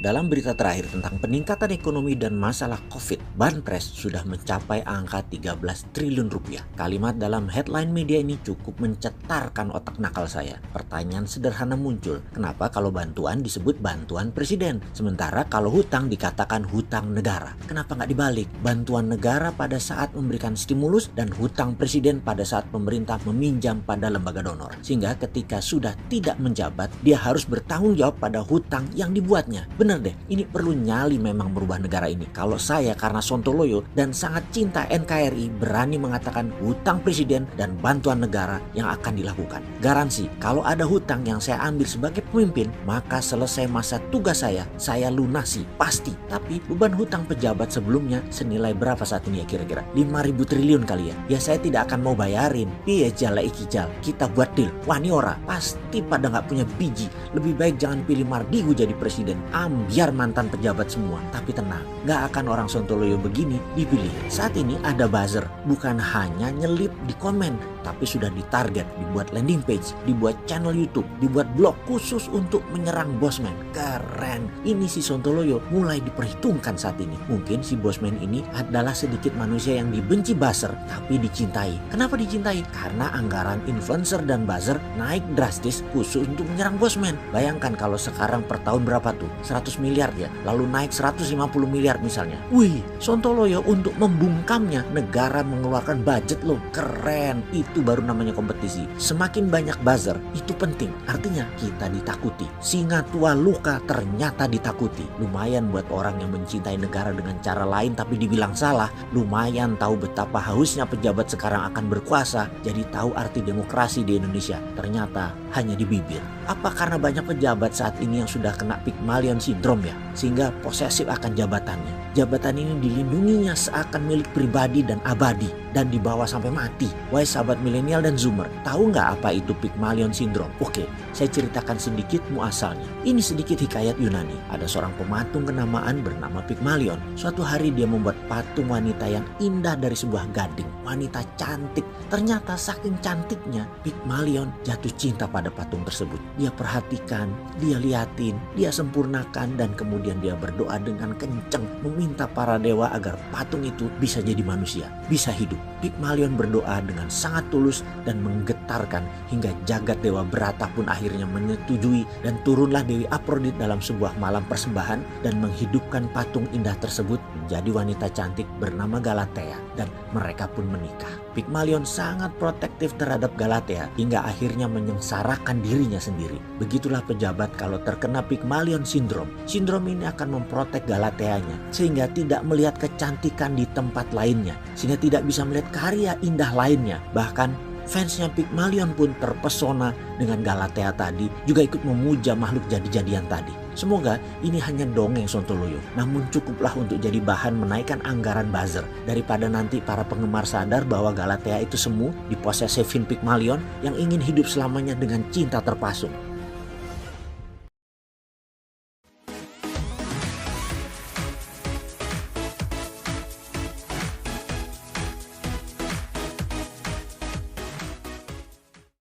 Dalam berita terakhir tentang peningkatan ekonomi dan masalah COVID, Banpres sudah mencapai angka 13 triliun rupiah. Kalimat dalam headline media ini cukup mencetarkan otak nakal saya. Pertanyaan sederhana muncul, kenapa kalau bantuan disebut bantuan presiden, sementara kalau hutang dikatakan hutang negara? Kenapa nggak dibalik? Bantuan negara pada saat memberikan stimulus dan hutang presiden pada saat pemerintah meminjam pada lembaga donor. Sehingga ketika sudah tidak menjabat, dia harus bertanggung jawab pada hutang yang dibuatnya. Bener deh, ini perlu nyali memang merubah negara ini. Kalau saya karena sontoloyo dan sangat cinta NKRI berani mengatakan hutang presiden dan bantuan negara yang akan dilakukan. Garansi, kalau ada hutang yang saya ambil sebagai pemimpin, maka selesai masa tugas saya lunasi, pasti. Tapi beban hutang pejabat sebelumnya senilai berapa saat ini ya kira-kira? 5.000 triliun kali ya. Ya saya tidak akan mau bayarin. Piye jala ikijal, kita buat deal. Wah ini ora, pasti pada nggak punya biji. Lebih baik jangan pilih Mardigu jadi presiden. Biar mantan pejabat semua. Tapi tenang, nggak akan orang sontoloyo begini dipilih. Saat ini ada buzzer, bukan hanya nyelip di komen, tapi sudah ditarget, dibuat landing page, dibuat channel YouTube, dibuat blog khusus untuk menyerang Bosman. Keren. Ini si sontoloyo mulai diperhitungkan saat ini. Mungkin si Bosman ini adalah sedikit manusia yang dibenci buzzer, tapi dicintai. Kenapa dicintai? Karena anggaran influencer dan buzzer naik drastis khusus untuk menyerang Bosman. Bayangkan kalau sekarang per tahun berapa tuh? 100 miliar ya, lalu naik 150 miliar misalnya. Wih, sontoloyo untuk membungkamnya negara mengeluarkan budget loh. Keren, itu baru namanya kompetisi. Semakin banyak buzzer, itu penting. Artinya kita ditakuti. Singa tua luka ternyata ditakuti. Lumayan buat orang yang mencintai negara dengan cara lain tapi dibilang salah. Lumayan tahu betapa hausnya pejabat sekarang akan berkuasa. Jadi tahu arti demokrasi di Indonesia. Ternyata hanya di bibir. Apa karena banyak pejabat saat ini yang sudah kena Pygmalion Syndrome ya? Sehingga posesif akan jabatannya. Jabatan ini dilindunginya seakan milik pribadi dan abadi. Dan dibawa sampai mati. Wahai sahabat milenial dan zoomer, tahu nggak apa itu Pygmalion Syndrome? Oke, saya ceritakan sedikit muasalnya. Ini sedikit hikayat Yunani. Ada seorang pematung kenamaan bernama Pygmalion. Suatu hari dia membuat patung wanita yang indah dari sebuah gading. Wanita cantik. Ternyata saking cantiknya, Pygmalion jatuh cinta pada patung tersebut. Dia perhatikan, dia liatin, dia sempurnakan, dan kemudian dia berdoa dengan kenceng meminta para dewa agar patung itu bisa jadi manusia, bisa hidup. Pygmalion berdoa dengan sangat tulus dan menggetarkan hingga jagat dewa Brata pun akhirnya menyetujui, dan turunlah Dewi Afrodit dalam sebuah malam persembahan dan menghidupkan patung indah tersebut menjadi wanita cantik bernama Galatea, dan mereka pun menikah. Pygmalion sangat protektif terhadap Galatea hingga akhirnya menyengsarakan dirinya sendiri. Begitulah pejabat kalau terkena Pygmalion Syndrome. Sindrom ini akan memprotek Galateanya sehingga tidak melihat kecantikan di tempat lainnya, sehingga tidak bisa melihat karya indah lainnya. Bahkan fansnya Pygmalion pun terpesona dengan Galatea tadi, juga ikut memuja makhluk jadi-jadian tadi. Semoga ini hanya dongeng sontoloyo, namun cukuplah untuk jadi bahan menaikkan anggaran buzzer daripada nanti para penggemar sadar bahwa Galatea itu semu diposesifin Pygmalion yang ingin hidup selamanya dengan cinta terpasung.